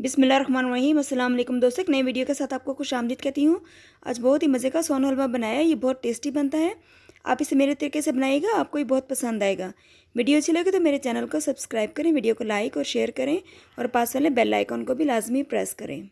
बिस्मिल्लाहिर्रहमानिर्रहीम। अस्सलाम वालेकुम दोस्तों, एक नई वीडियो के साथ आपको खुशामदीद कहती हूँ। आज बहुत ही मज़े का सोहन हलवा बनाया है। ये बहुत टेस्टी बनता है। आप इसे मेरे तरीके से बनाइएगा, आपको ये बहुत पसंद आएगा। वीडियो अच्छी लगे तो मेरे चैनल को सब्सक्राइब करें, वीडियो को लाइक और शेयर करें और पास वाले बेल आइकन को भी लाजमी प्रेस करें।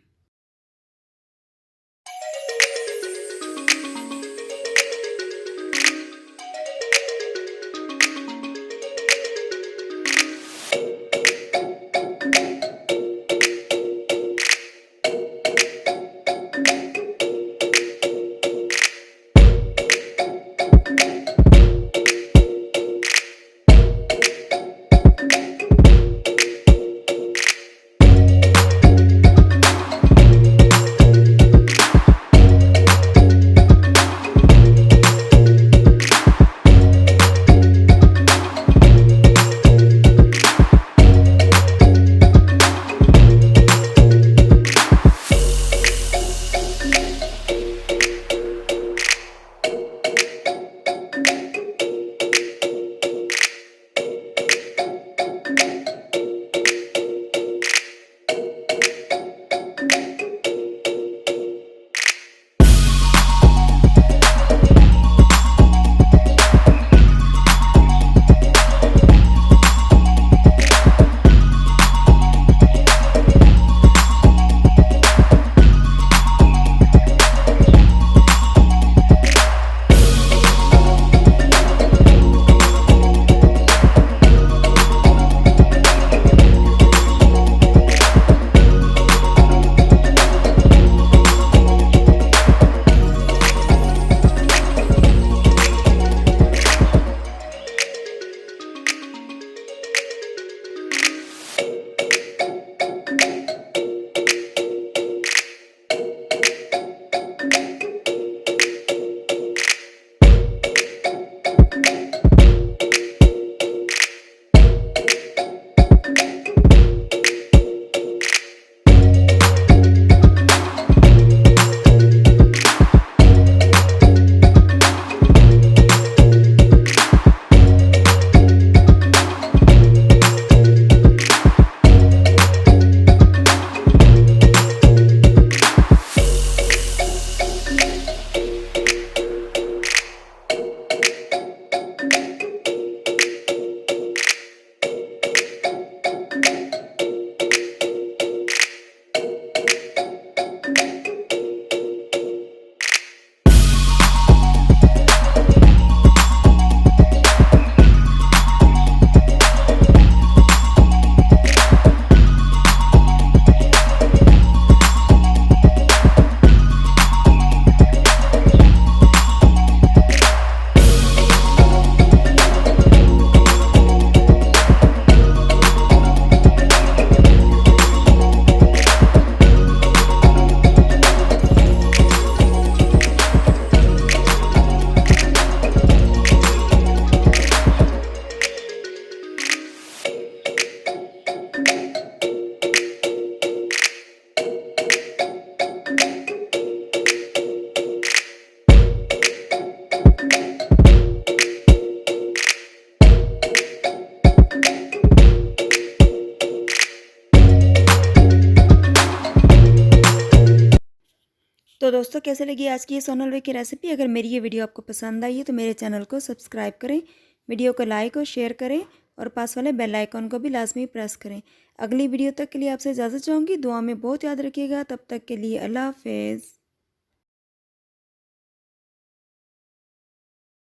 तो दोस्तों, कैसे लगी आज की ये सोहन हलवे की रेसिपी? अगर मेरी ये वीडियो आपको पसंद आई है तो मेरे चैनल को सब्सक्राइब करें, वीडियो को लाइक और शेयर करें और पास वाले बेल आइकन को भी लाजमी प्रेस करें। अगली वीडियो तक के लिए आपसे इजाज़त चाहूँगी। दुआ में बहुत याद रखिएगा। तब तक के लिए अल्लाह हाफ़िज़।